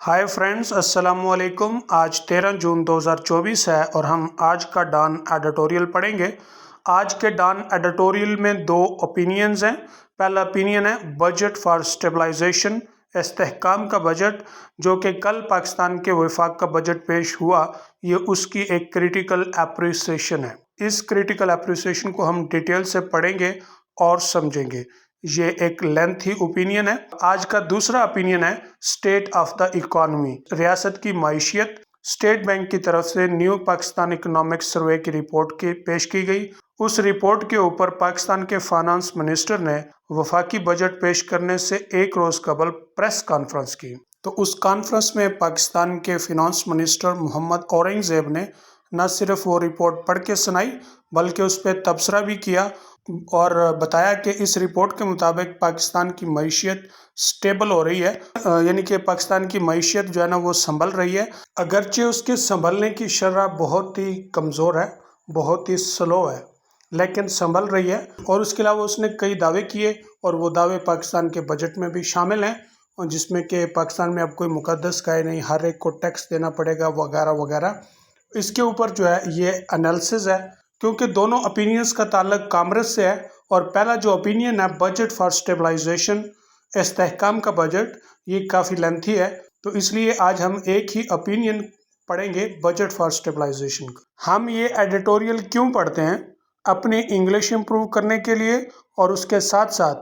Hi friends, अस्सलाम वालेकुम। आज 13 जून 2024 है और हम आज का डॉन एडिटोरियल पढ़ेंगे। आज के डॉन एडिटोरियल में दो ओपिनियंस हैं। पहला ओपिनियन है बजट फॉर स्टेबलाइजेशन, इस्तेहकाम का बजट, जो कि कल पाकिस्तान के वफाक का बजट पेश हुआ। ये उसकी एक क्रिटिकल एप्रिसिएशन है। इस क्रिटिकल एप्रिसिएशन को हम डिटेल से पढ़ेंगे और समझेंगे। ये एक लेंथी ओपिनियन है। आज का दूसरा ओपिनियन है स्टेट ऑफ द इकोनॉमी, रियासत की मईशियत। स्टेट बैंक की तरफ से न्यू पाकिस्तान इकोनॉमिक सर्वे की रिपोर्ट पेश की गई। उस रिपोर्ट के ऊपर पाकिस्तान के फाइनेंस मिनिस्टर ने वफाकी बजट पेश करने से एक रोज कबल प्रेस कॉन्फ्रेंस की। तो उस कॉन्फ्रेंस में पाकिस्तान के फिनांस मिनिस्टर मोहम्मद औरंगजेब ने न सिर्फ वो रिपोर्ट पढ़ के सुनाई बल्कि उस पर तबसरा भी किया और बताया कि इस रिपोर्ट के मुताबिक पाकिस्तान की मईशियत स्टेबल हो रही है, यानी कि पाकिस्तान की मईशियत जो है ना वो संभल रही है। अगरचे उसके संभलने की शरह बहुत ही कमज़ोर है, बहुत ही स्लो है, लेकिन संभल रही है। और उसके अलावा उसने कई दावे किए और वो दावे पाकिस्तान के बजट में भी शामिल हैं, और जिसमें कि पाकिस्तान में अब कोई मुकद्दस का नहीं, हर एक को टैक्स देना पड़ेगा वगैरह वगैरह। इसके ऊपर जो है ये एनालिसिस है, क्योंकि दोनों ओपिनियंस का ताल्लुक कांग्रेस से है। और पहला जो ओपिनियन है बजट फॉर स्टेबलाइजेशन, इस्तेहकाम का बजट, ये काफ़ी लेंथी है, तो इसलिए आज हम एक ही ओपिनियन पढ़ेंगे बजट फॉर स्टेबलाइजेशन का। हम ये एडिटोरियल क्यों पढ़ते हैं? अपनी इंग्लिश इम्प्रूव करने के लिए और उसके साथ साथ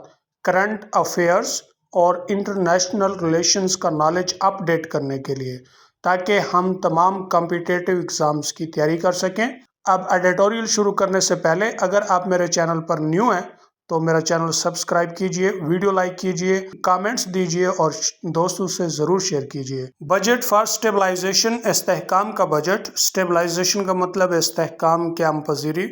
करंट अफेयर्स और इंटरनेशनल रिलेशंस का नॉलेज अपडेट करने के लिए, ताकि हम तमाम कॉम्पिटिटिव एग्ज़ाम्स की तैयारी कर सकें। अब एडिटोरियल शुरू करने से पहले अगर आप मेरे चैनल पर न्यू हैं तो मेरा चैनल सब्सक्राइब कीजिए, वीडियो लाइक कीजिए, कमेंट्स दीजिए और दोस्तों से ज़रूर शेयर कीजिए। बजट फॉर स्टेबलाइजेशन, इस्तेहकाम का बजट। स्टेबलाइजेशन का मतलब इस्तेहकाम के हमपजीरी।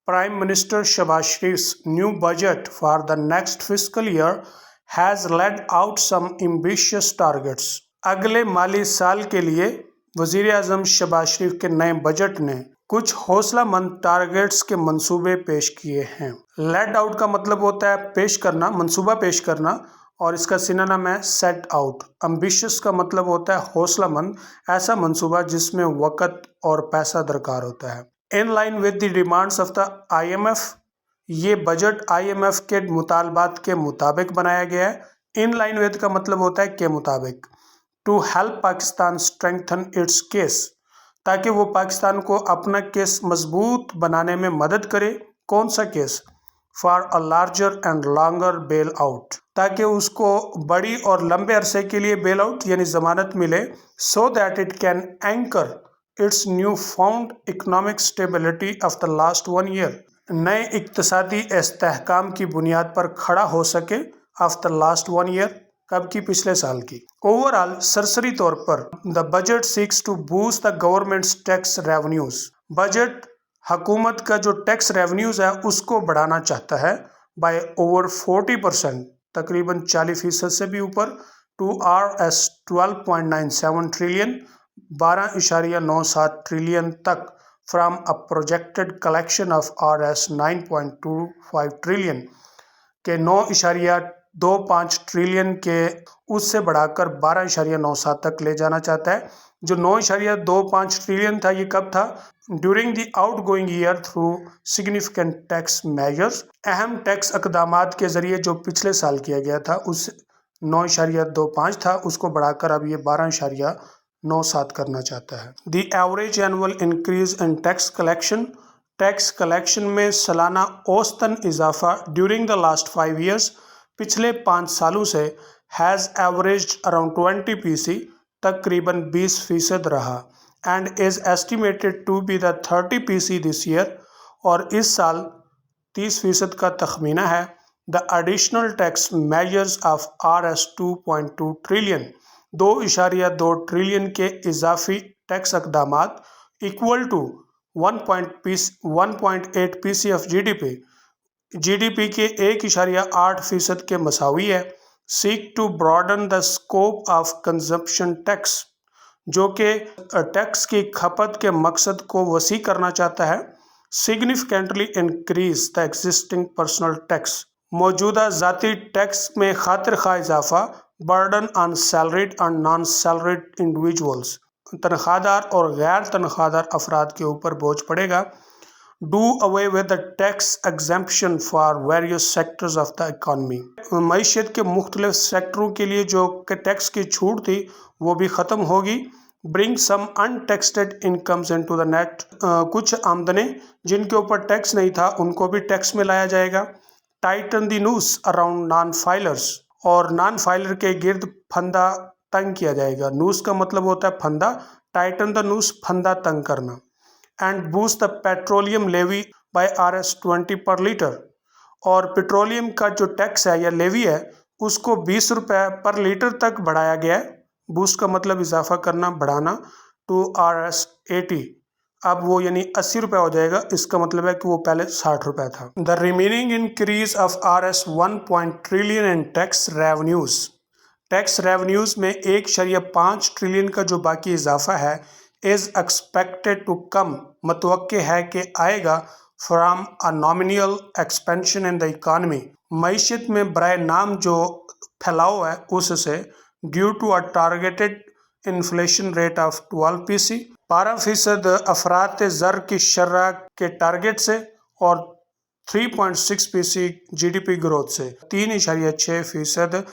Prime minister Shahbaz Sharif new budget for the next fiscal year has laid out some ambitious targets. अगले माली साल के लिए वज़ीर आज़म शहबाज शरीफ के नए बजट ने कुछ हौसलामंद टारगेट्स के मंसूबे पेश किए हैं। लेट आउट का मतलब होता है पेश करना, मंसूबा पेश करना, और इसका सिनोनिम है सेट आउट। एम्बिशियस का मतलब होता है हौसलामंद, ऐसा मंसूबा जिसमें वक़्त और पैसा दरकार होता है। In line with the demands of the IMF, ये बजट IMF के मुतालबात के मुताबिक बनाया गया है। इन लाइन विद का मतलब होता है के मुताबिक। To help Pakistan strengthen its case, ताकि वो पाकिस्तान को अपना केस मजबूत बनाने में मदद करे। कौन सा case? For a larger and longer bail out, ताकि उसको बड़ी और लंबे अरसे के लिए बेल आउट यानी जमानत मिले, so that it can anchor it's new found economic stability of the last 1 year, नए इक्तसादी इस्तेहकाम की बुनियाद पर खड़ा हो सके ऑफ द लास्ट 1 ईयर। कब की? पिछले साल की। ओवरऑल सरसरी तौर पर the budget seeks to boost the government's tax revenues, budget हुकूमत का जो टैक्स रेवेन्यूज है उसको बढ़ाना चाहता है बाय ओवर 40%, तकरीबन 40% से भी ऊपर, टू RS 12.97 ट्रिलियन, 12.97 ट्रिलियन तक, from a projected collection of RS 9.25 trillion के 9.25 ट्रिलियन के, उससे बढ़ाकर 12.97 तक ले जाना चाहता है। जो 9.25 ट्रिलियन था ये कब था? During the out going year through significant tax measures, अहम टैक्स इक़दामात के ज़रिए जो पिछले साल किया गया था, उस 9.25 था उसको बढ़ाकर अब ये 12.97 करना चाहता है। The average annual increase in tax collection, tax collection में सालाना औसतन इजाफा ड्यूरिंग द लास्ट 5 ईयर्स, पिछले 5 सालों से, हैज़ एवरेज्ड अराउंड 20%, तकरीबन 20% रहा, and is estimated to be the 30% this year, और इस साल 30% का तखमीना है। The additional tax measures of RS 2.2 trillion, 2.2 trillion के इजाफी टैक्स इक़दामात, इक्वल टू 1.8% ऑफ GDP के 1.8% के मसावी है। Seek to broaden the scope of consumption tax, जो कि टैक्स की खपत के मकसद को वसी करना चाहता है। Significantly increase the existing personal tax, मौजूदा ज़ाती टैक्स में खातिर खा इजाफा burden on salaried and non-salaried individuals. तनख्वाहदार और गैर तनख्वाहदार अफराद के ऊपर बोझ पड़ेगा. Do away with the tax exemption for various sectors of the economy. मईशत के मुख्तलिफ सेक्टरों के लिए जो टैक्स की छूट थी वो भी ख़त्म होगी. Bring some untaxed incomes into the net. कुछ आमदनी जिनके ऊपर टैक्स नहीं था उनको भी टैक्स में लाया जाएगा. Tighten the noose around non-filers. और नॉन फाइलर के गिर्द फंदा तंग किया जाएगा. नूस का मतलब होता है फंदा. टाइटन द नूस, फंदा तंग करना. And boost the petroleum levy by Rs 20 पर लीटर. और पेट्रोलियम का जो टैक्स है या लेवी है उसको 20 रुपये पर लीटर तक बढ़ाया गया है. बूस्ट का मतलब इजाफा करना, बढ़ाना. To Rs 80. अब वो यानी 80 रुपये हो जाएगा. इसका मतलब है कि वो पहले 60 रुपये था. The remaining increase of Rs 1 trillion in tax revenues. Tax revenues में 1.5 ट्रिलियन का जो बाकी इजाफा है इज एक्सपेक्टेड टू कम, मतवक्के है कि आएगा, from a nominal expansion in the economy, मईशत में बराए नाम जो फैलाव है उससे, due to a targeted inflation rate of 12%, 12% अफरात ज़र की शर्रा के टारगेट से, और 3.6% GDP ग्रोथ से, 3.6%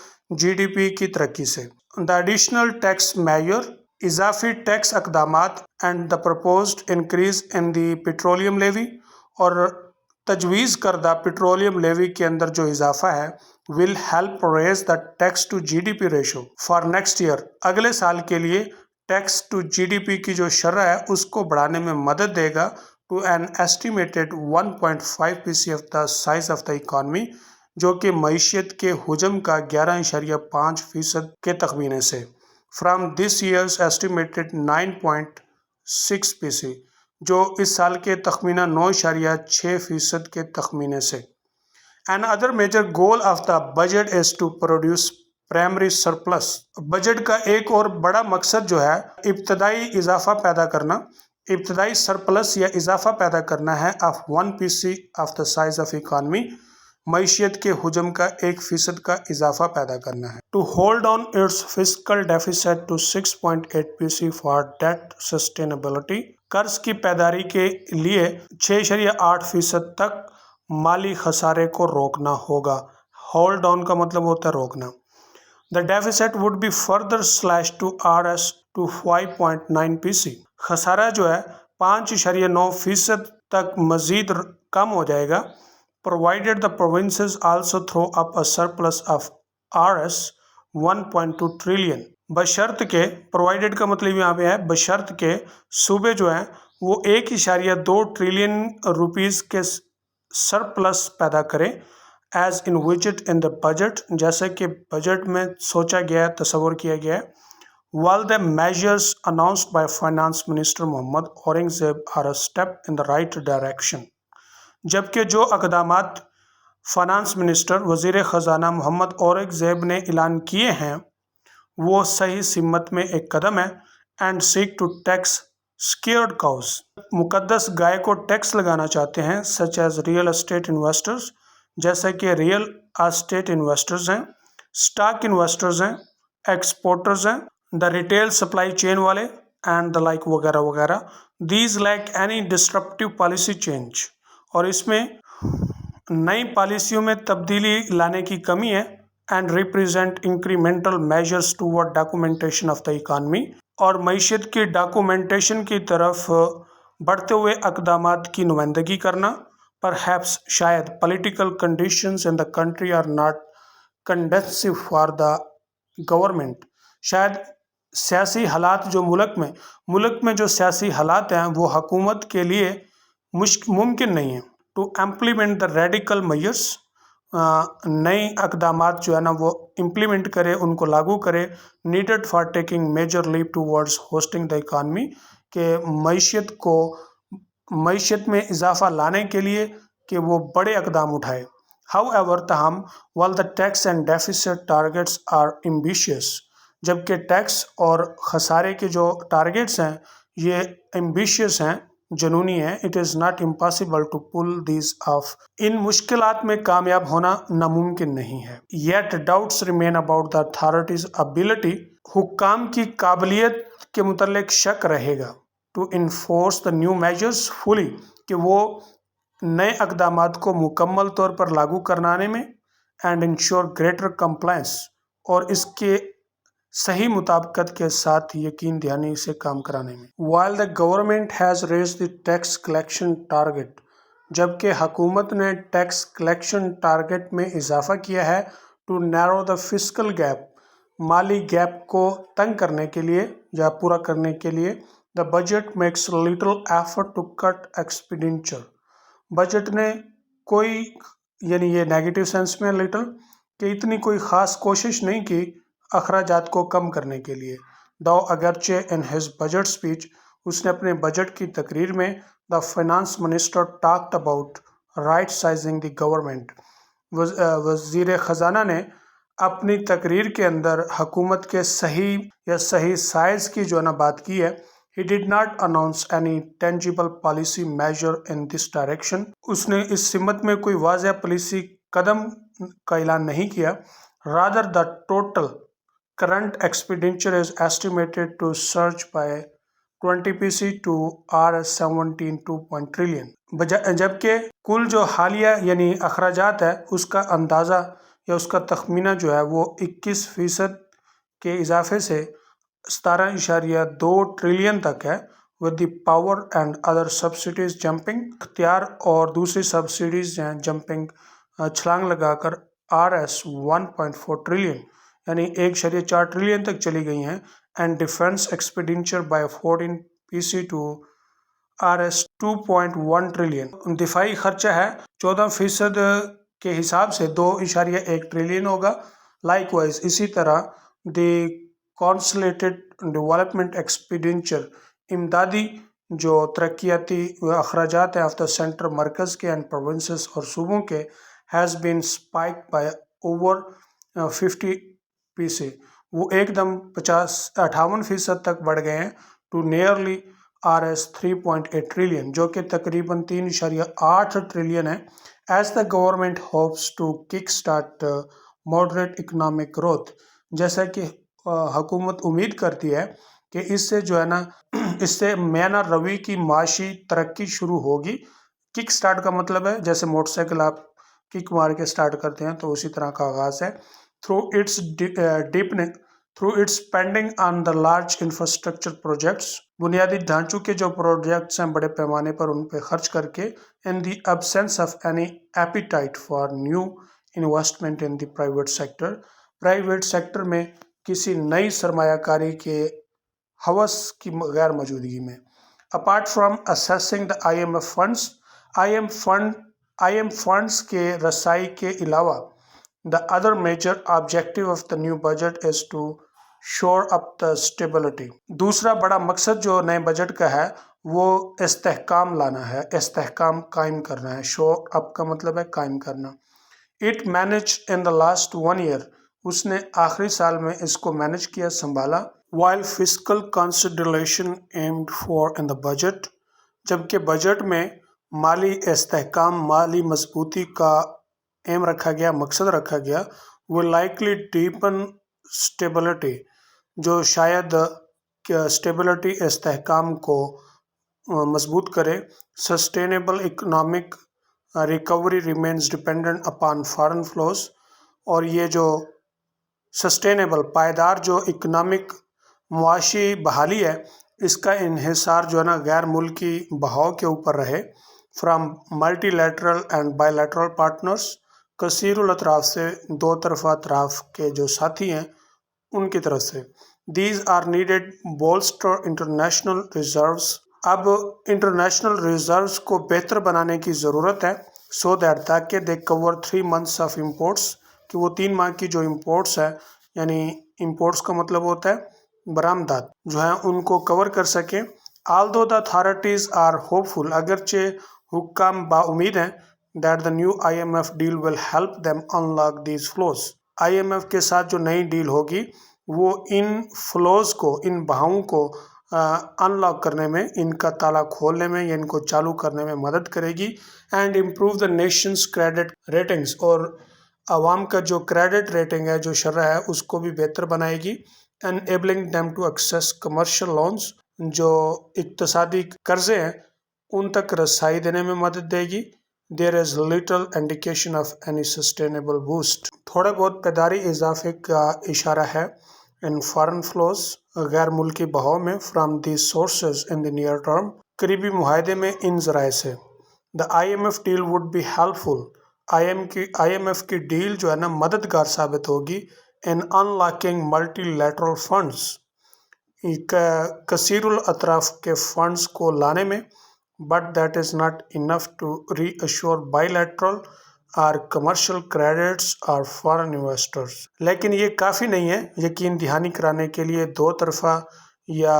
GDP की तरक्की से. द एडिशनल टैक्स मेजर, इजाफी टैक्स अकदामात, and the proposed increase in the petroleum levy, और तजवीज़ करदा पेट्रोलियम लेवी के अंदर जो इजाफा है, will help raise the tax to GDP ratio for next year. अगले साल के लिए टैक्स टू GDP की जो शर्रा है उसको बढ़ाने में मदद देगा. To an estimated 1.5% of the size of the economy, जो कि मईशत के हुजम का 11.5% के तखमीने से, फ्राम दिस ईयर्स एस्टिमेटेड 9.6%, जो इस साल के तखमीना 9.6% के तखमीने से. Another major goal of the budget is to produce primary surplus. Budget का एक और बड़ा मकसद जो है इब्तदाई इजाफा पैदा करना, इब्तदाई सरप्लस या इजाफा पैदा करना है of 1% of the size of economy, मईशत के हुजम का 1% का इजाफा पैदा करना है. To hold on its fiscal deficit to 6.8% for debt sustainability. कर्ज की पैदारी के लिए 6.8% तक माली खसारे को रोकना होगा. होल्ड ऑन का मतलब होता है रोकना. The deficit would be further slash to Rs to 5.9%. खसारा जो है 5.9% तक मजीद कम हो जाएगा. Provided the provinces also throw up a surplus of Rs 1.2 trillion. बशर्त के, प्रोवाइडेड का मतलब यहाँ पे है बशर्त के, सूबे जो हैं वो 1.2 ट्रिलियन रुपीज़ के सरप्लस पैदा करें, एज इनविच्ड इन द बजट, जैसे कि बजट में सोचा गया है, तस्वर किया गया है. While the measures announced by Finance Minister Mohammad Aurangzeb are a step in the right direction. जबकि जो अक़दामात फाइनेंस मिनिस्टर वज़ीर ख़जाना मोहम्मद औरंगज़ेब ने ऐलान किए हैं वो सही सिमत में एक कदम है. And seek to tax scared cows. मुकद्दस गाय को टैक्स लगाना चाहते हैं, such as real estate investors, जैसे कि रियल एस्टेट इन्वेस्टर्स हैं, स्टॉक इन्वेस्टर्स हैं, एक्सपोर्टर्स हैं, द रिटेल सप्लाई चेन वाले, एंड द लाइक वगैरह वगैरह. These like any disruptive policy change. और इसमें नई पॉलिसियों में तब्दीली लाने की कमी है. And represent incremental measures toward documentation of the economy. और मईशत की डॉक्यूमेंटेशन की तरफ बढ़ते हुए अक़दामात की नुमाइंदगी करना. परहैप्स शायद political conditions in the country are not conducive for the government. शायद सियासी हालात जो मुल्क में जो सियासी हालात हैं वो हुकूमत के लिए मुमकिन नहीं है. To implement the radical measures, नई अक़दामात जो है ना वो इम्प्लीमेंट करे, उनको लागू करे. Needed for taking major leap towards hosting the economy, के मईशत में इजाफा लाने के लिए कि वो बड़े इक़दाम उठाए. हाउएवर तहम while the tax and deficit targets are ambitious, जबकि टैक्स और खसारे के जो टारगेट्स हैं ये एम्बिशियस हैं, جنونی ہے. It is not impossible to pull these off. ان مشکلات میں کامیاب ہونا ناممکن نہیں ہے. Yet doubts remain about the authorities ability. حکام کی قابلیت کے متعلق شک رہے گا. To enforce the new measures fully. کہ وہ نئے اقدامات کو مکمل طور پر لاگو کرنے میں. And ensure greater compliance. اور اس کے صحیح مطابقت کے ساتھ یقین دہانی سے کام کرانے میں. While the government has raised the tax collection target. جبکہ حکومت نے ٹیکس کلیکشن ٹارگٹ میں اضافہ کیا ہے. To narrow the fiscal gap. مالی گیپ کو تنگ کرنے کے لیے یا پورا کرنے کے لیے. The budget makes little effort to cut expenditure. Budget نے کوئی یعنی یہ نیگیٹو سینس میں لٹل کہ اتنی کوئی خاص کوشش نہیں کی اخراجات کو کم کرنے کے لیے. دو اگرچہ ان ہز بجٹ اسپیچ اس نے اپنے بجٹ کی تقریر میں the finance minister talked about right sizing the government. وزیر خزانہ نے اپنی تقریر کے اندر حکومت کے صحیح سائز کی جو ہے نا بات کی ہے. He did not announce any tangible policy measure in this direction. اس نے اس سمت میں کوئی واضح پالیسی قدم کا اعلان نہیں کیا. Rather, the total current expenditure is estimated to surge by 20% to Rs 17.2 trillion. جبکہ کل جو حالیہ یعنی اخراجات ہے اس کا اندازہ یا اس کا تخمینہ جو ہے وہ 21% کے اضافے سے 17.2 ٹریلین تک ہے. with the power and other subsidies jumping. اختیار اور دوسری سبسڈیز ہیں جمپنگ چھلانگ لگا کر Rs 1.4 ٹریلین یعنی 1.4 ٹریلین تک چلی گئی ہیں. And defence expenditure by 14% to Rs 2.1 trillion. دفاعی خرچہ ہے 14% کے حساب سے 2.1 ٹریلین ہوگا. لائک وائز اسی طرح دی کانسلیٹڈ ڈیولپمنٹ ایکسپینڈیچر امدادی جو ترقیاتی اخراجات ہیں آف دا سینٹر مرکز کے اینڈ پروونسز اور صوبوں کے has been spike by over 50%. وہ ایک دم 58% تک بڑھ گئے ہیں. ٹو نیئرلی Rs 3.8 ٹریلین جو کہ تقریباً 3.8 ٹریلین ہے. As the government hopes to kick start moderate economic growth. جیسا کہ حکومت امید کرتی ہے کہ اس سے جو ہے نا اس سے میانہ روی کی معاشی ترقی شروع ہوگی. کک سٹارٹ کا مطلب ہے جیسے موٹر سائیکل آپ کک مار کے سٹارٹ کرتے ہیں تو اسی طرح کا آغاز ہے. Through its spending on the large infrastructure projects. بنیادی ڈھانچوں کے جو پروجیکٹس ہیں بڑے پیمانے پر ان پہ خرچ کر کے. ان دی absence of any appetite for new investment in the private sector. Private sector میں کسی نئی سرمایہ کاری کے ہوس کی غیر موجودگی میں. Apart from assessing the IMF funds. IMF funds کے رسائی کے علاوہ the other major objective of the new budget is to shore up the stability. دوسرا بڑا مقصد جو نئے بجٹ کا ہے وہ استحکام لانا ہے, استحکام قائم کرنا ہے. shore up کا مطلب ہے قائم کرنا. It managed in the last 1 year. اس نے آخری سال میں اس کو مینج کیا, سنبھالا. While fiscal consolidation aimed for in the budget. جبکہ بجٹ میں مالی استحکام, مالی مضبوطی کا ایم رکھا گیا, مقصد رکھا گیا. وہ لائکلی ڈیپن اسٹیبلٹی جو شاید اسٹیبلٹی استحکام کو مضبوط کرے. Sustainable economic recovery remains dependent upon foreign flows. اور یہ جو سسٹینیبل پائیدار جو اکنامک معاشی بحالی ہے اس کا انحصار جو ہے نا غیر ملکی بہاؤ کے اوپر رہے. From multi lateral and by lateral partners. کثیر الاطراف سے دو طرفہ اطراف کے جو ساتھی ہیں ان کی طرف سے. These are needed bolster international reserves. اب انٹرنیشنل ریزروز کو بہتر بنانے کی ضرورت ہے. سو دیٹ تاکہ they cover 3 months of imports کہ وہ 3 ماہ کی جو امپورٹس ہے یعنی امپورٹس کا مطلب ہوتا ہے برآمدات جو ہیں ان کو کور کر سکیں. Although the authorities are hopeful. اگرچہ حکام با امید ہیں that the new IMF deal will help them unlock these flows. IMF کے ساتھ جو نئی ڈیل ہوگی وہ ان فلوز کو, ان بہاؤں کو अनलॉक करने में, इनका ताला खोलने में या इनको चालू करने में मदद करेगी। And improve the Nations credit ratings, और आवाम का जो क्रेडिट रेटिंग है, जो शरह है, उसको भी बेहतर बनाएगी। Enabling them to access commercial loans, जो इक्तसादी कर्जे हैं उन तक रसाई देने में मदद देगी। There is little indication of any sustainable boost, थोड़ा बहुत पैदारी इजाफे का इशारा है इन फॉरेन फ्लोज, गैर मुल्की बहाव में, from the sources in the near term, करीबी मुआहदे में इन ज़राए से। The IMF deal would be helpful, IMF की डील जो है ना मददगार साबित होगी इन अनलॉकिंग मल्टीलैटरल फंड्स, कसीरुल अतराफ के फंड्स को लाने में। But that is not enough to reassure bilateral और कमर्शियल क्रेडिट्स और फॉरेन इन्वेस्टर्स, लेकिन ये काफ़ी नहीं है यकीन दहानी कराने के लिए दो तरफा या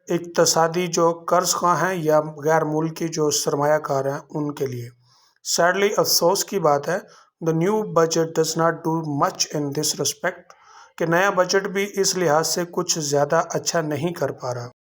इक्तसादी जो कर्ज ख्वाह हैं या गैर मुल्की जो सरमायाकार हैं उनके लिए। सैडली अफसोस की बात है, the new budget does not do much in this respect, कि नया बजट भी इस लिहाज से कुछ ज़्यादा अच्छा नहीं कर पा रहा।